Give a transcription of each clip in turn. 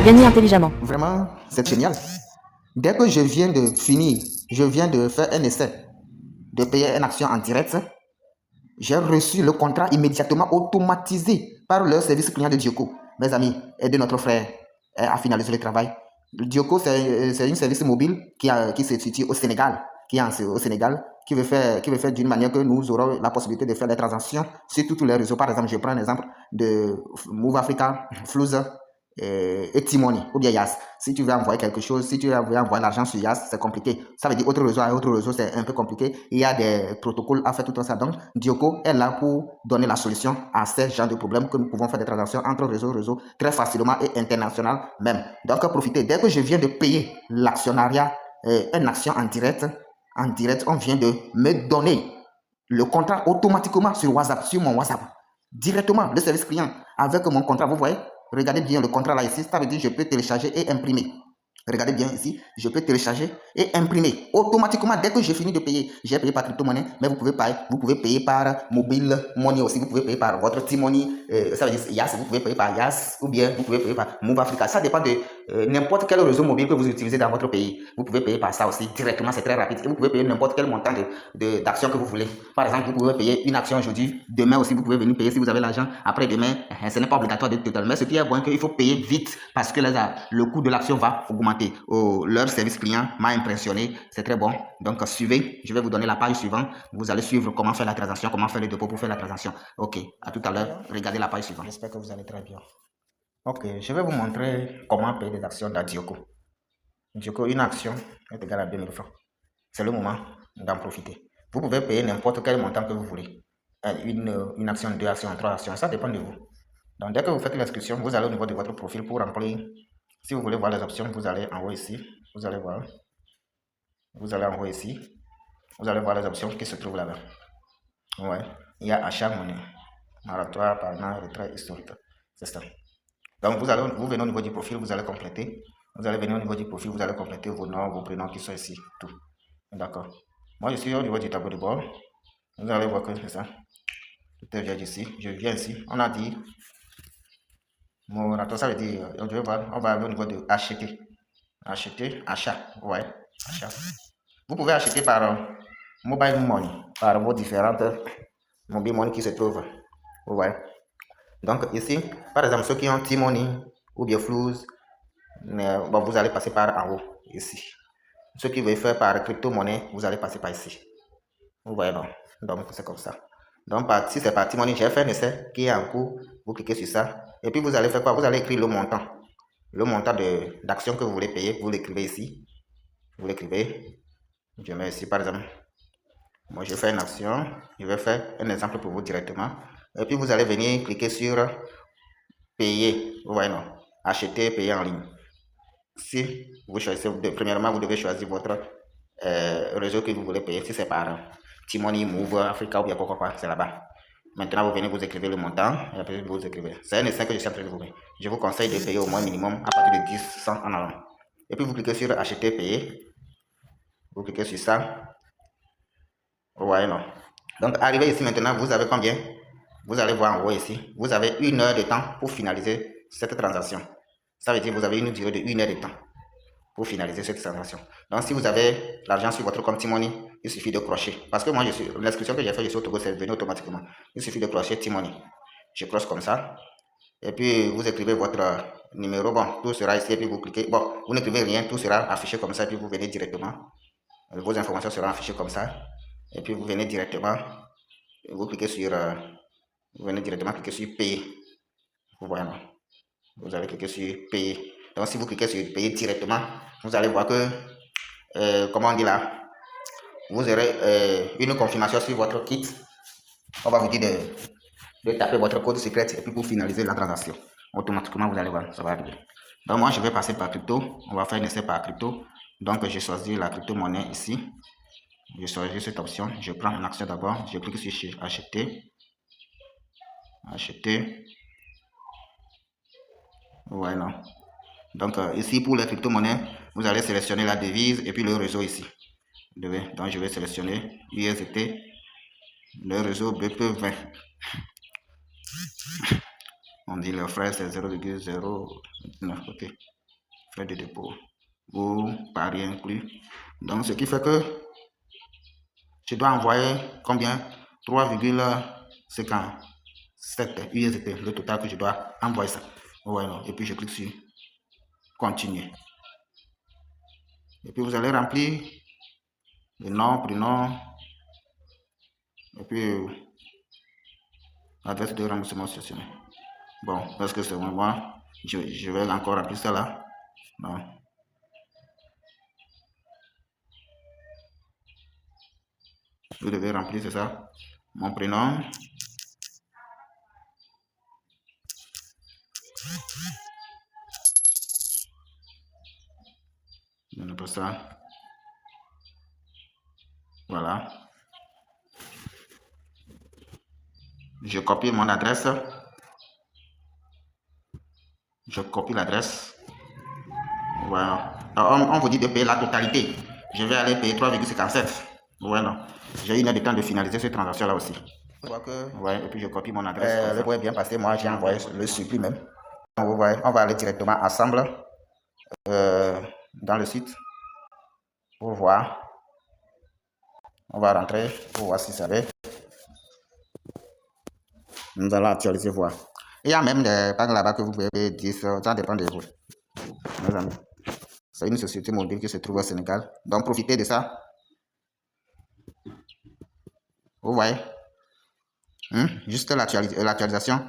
Gagner intelligemment. Vraiment, c'est génial. Dès que je viens de finir, je viens de faire un essai, de payer une action en direct, j'ai reçu le contrat immédiatement automatisé par le service client de Dioco. Mes amis, aidez notre frère à finaliser le travail. Dioco, c'est un service mobile qui se situe au Sénégal, au Sénégal, qui veut faire d'une manière que nous aurons la possibilité de faire des transactions sur tous les réseaux. Par exemple, je prends un exemple de Move Africa, Fluz et Timoni, ou bien Yas. Si tu veux envoyer quelque chose, si tu veux envoyer l'argent sur Yas, c'est compliqué. Ça veut dire autre réseau à autre réseau, c'est un peu compliqué. Il y a des protocoles à faire tout ça. Donc, Dioco est là pour donner la solution à ces genres de problèmes que nous pouvons faire des transactions entre réseaux très facilement et international même. Donc, profitez. Dès que je viens de payer l'actionnariat, une action en direct, on vient de me donner le contrat automatiquement sur WhatsApp, sur mon WhatsApp. Directement, le service client, avec mon contrat, vous voyez, regardez bien le contrat là ici, ça veut dire que je peux télécharger et imprimer. Regardez bien ici, je peux télécharger et imprimer automatiquement dès que j'ai fini de payer. J'ai payé par crypto-monnaie, mais vous pouvez payer par mobile money aussi, vous pouvez payer par votre T-Money, ça veut dire Yas, vous pouvez payer par Yas, ou bien vous pouvez payer par Move Africa. Ça dépend de n'importe quel réseau mobile que vous utilisez dans votre pays. Vous pouvez payer par ça aussi directement, c'est très rapide. Et vous pouvez payer n'importe quel montant d'actions que vous voulez. Par exemple, vous pouvez payer une action aujourd'hui, demain aussi vous pouvez venir payer si vous avez l'argent. Après demain, ce n'est pas obligatoire de total. Mais ce qui est bon, qu'il faut payer vite parce que le coût de l'action va augmenter. Leur service client m'a impressionné, c'est très bon. Donc suivez, je vais vous donner la page suivante. Vous allez suivre comment faire la transaction, comment faire le dépôt pour faire la transaction. Ok, à tout à l'heure. Regardez la page suivante. J'espère que vous allez très bien. Ok, je vais vous montrer comment payer des actions dans Dioco. Dioco, une action est égale à 2000 francs. C'est le moment d'en profiter. Vous pouvez payer n'importe quel montant que vous voulez. Une action, deux actions, trois actions, ça dépend de vous. Donc dès que vous faites l'inscription, vous allez au niveau de votre profil pour remplir. Si vous voulez voir les options, vous allez en haut ici. Vous allez voir. Vous allez en haut ici. Vous allez voir les options qui se trouvent là-bas. Ouais. Il y a achat monnaie, moratoire, parlement, retrait historique. C'est ça. Donc vous venez au niveau du profil, vous allez compléter. Vous allez venir au niveau du profil, vous allez compléter vos noms, vos prénoms qui sont ici. Tout. D'accord. Moi, je suis au niveau du tableau de bord. Vous allez voir que c'est ça. Tout est vierge ici. Je viens ici. On a dit moratoire, ça veut dire, on va aller au niveau de acheter. Acheter, achat, ouais, achat. Vous pouvez acheter par mobile money, par vos différentes mobile money qui se trouvent. Ouais. Donc ici, par exemple, ceux qui ont T-Money ou bien Fluz, bon, vous allez passer par en haut, ici. Ceux qui veulent faire par crypto-monnaie, vous allez passer par ici. Vous voyez, non? Donc c'est comme ça. Donc si c'est par T-Money, j'ai fait un essai qui est en cours, vous cliquez sur ça. Et puis vous allez faire quoi? Vous allez écrire le montant. Le montant d'action que vous voulez payer, vous l'écrivez ici. Vous l'écrivez. Je mets ici par exemple. Moi je fais une action. Je vais faire un exemple pour vous directement. Et puis vous allez venir cliquer sur payer. Vous voyez non? Acheter, payer en ligne. Si vous choisissez, premièrement vous devez choisir votre réseau que vous voulez payer. Si c'est par T-Money, Move, Africa ou bien quoi, c'est là-bas. Maintenant, vous venez, vous écrivez le montant et après vous écrivez. C'est un essai que je suis en train de vous mettre. Je vous conseille de payer au moins minimum à partir de 10, 100 en avant. Et puis vous cliquez sur acheter, payer. Vous cliquez sur ça. Vous voyez, non? Donc, arrivé ici maintenant, vous avez combien? Vous allez voir en haut ici. Vous avez 1 heure de temps pour finaliser cette transaction. Ça veut dire que vous avez une durée de 1 heure de temps pour finaliser cette transaction. Donc, si vous avez l'argent sur votre compte T-Money, il suffit de crocher. Parce que moi, l'inscription que j'ai fait, je suis au Togo, c'est venu automatiquement. Il suffit de crocher T-Money. Je croche comme ça. Et puis, vous écrivez votre numéro. Bon, tout sera ici. Et puis, vous cliquez. Bon, vous n'écrivez rien. Tout sera affiché comme ça. Et puis, vous venez directement. Vos informations seront affichées comme ça. Et puis, vous venez directement. Vous cliquez sur. Vous venez directement cliquer sur payer. Vous voyez, non? Vous allez cliquer sur payer. Donc, si vous cliquez sur payer directement, vous allez voir que, comment on dit là, vous aurez une confirmation sur votre kit. On va vous dire de taper votre code secret et puis pour finaliser la transaction. Automatiquement, vous allez voir, ça va arriver. Donc, moi, je vais passer par crypto. On va faire un essai par crypto. Donc, je choisis la crypto-monnaie ici. Je choisis cette option. Je prends une action d'abord. Je clique sur acheter. Acheter. Ouais, non. Donc, ici, pour les crypto-monnaies, vous allez sélectionner la devise et puis le réseau ici. Donc, je vais sélectionner USDT, le réseau BP20. On dit le frais c'est 0,019. Ok. Frais de dépôt. Ou pari inclus. Donc ce qui fait que je dois envoyer combien? 3,57 USD. Le total que je dois envoyer ça. Ouais, non. Et puis je clique sur continuer. Et puis vous allez remplir le nom, prénom. Et puis l'adresse de remboursement stationné. Bon, parce que c'est moi, je vais encore remplir ça là. Non. Vous devez remplir, c'est ça. Mon prénom. Je ne peux ça. Voilà. Je copie mon adresse. Je copie l'adresse. Voilà. On vous dit de payer la totalité. Je vais aller payer 3,57. Voilà. J'ai une heure de temps de finaliser cette transaction là aussi. Ouais, et puis je copie mon adresse. Le point est bien passé. Moi, j'ai envoyé le suppli même. Vous voyez, on va aller directement ensemble dans le site pour voir. On va rentrer pour voir si ça va. Nous allons actualiser, voir. Il y a même des packs là-bas que vous pouvez dire, ça dépend de vous, mes amis. C'est une société mobile qui se trouve au Sénégal. Donc profitez de ça. Vous voyez, juste l'actualisation.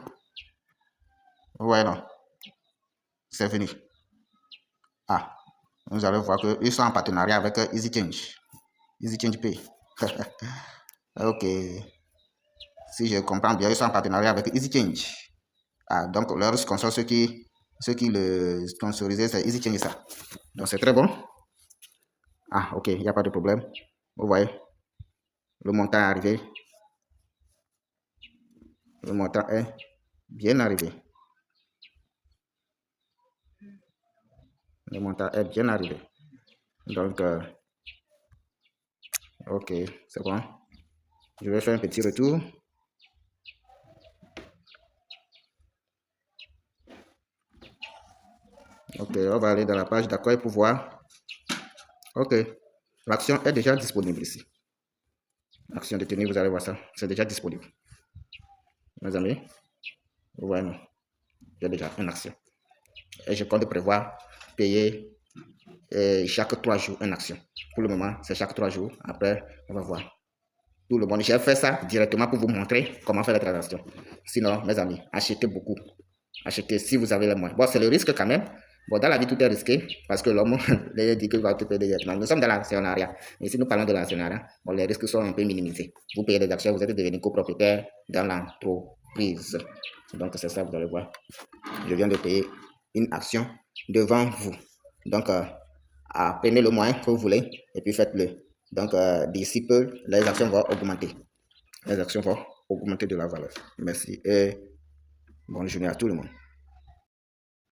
Vous voyez, non, c'est fini. Ah, vous allez voir qu'ils sont en partenariat avec EasyChange. EasyChange Pay. Ok. Si je comprends bien, ils sont en partenariat avec EasyChange. Ah, donc leur sponsor, ceux qui le sponsorisaient, c'est EasyChange ça. Donc c'est très bon. Ah, ok, il n'y a pas de problème. Vous voyez, le montant est arrivé. Le montant est bien arrivé. Le montant est bien arrivé. Donc, ok, c'est bon. Je vais faire un petit retour. Ok, on va aller dans la page d'accueil pour voir. Ok, l'action est déjà disponible ici. Action détenue, vous allez voir ça. C'est déjà disponible. Mes amis, vous voyez, non, j'ai déjà une action. Et je compte prévoir payer chaque 3 jours une action. Pour le moment, c'est chaque 3 jours. Après, on va voir. Tout le monde, j'ai fait ça directement pour vous montrer comment faire la transaction. Sinon, mes amis, achetez beaucoup. Achetez si vous avez les moyens. Bon, c'est le risque quand même. Bon, dans la vie, tout est risqué parce que l'homme dit qu'il va tout payer directement. Nous sommes dans l'actionnariat. Et si nous parlons de l'actionnariat, bon, les risques sont un peu minimisés. Vous payez des actions, vous êtes devenu copropriétaire dans l'entreprise. Donc, c'est ça, vous allez voir. Je viens de payer une action devant vous. Donc, prenez le moyen que vous voulez et puis faites-le. Donc, d'ici peu, les actions vont augmenter. Les actions vont augmenter de la valeur. Merci et bonne journée à tout le monde.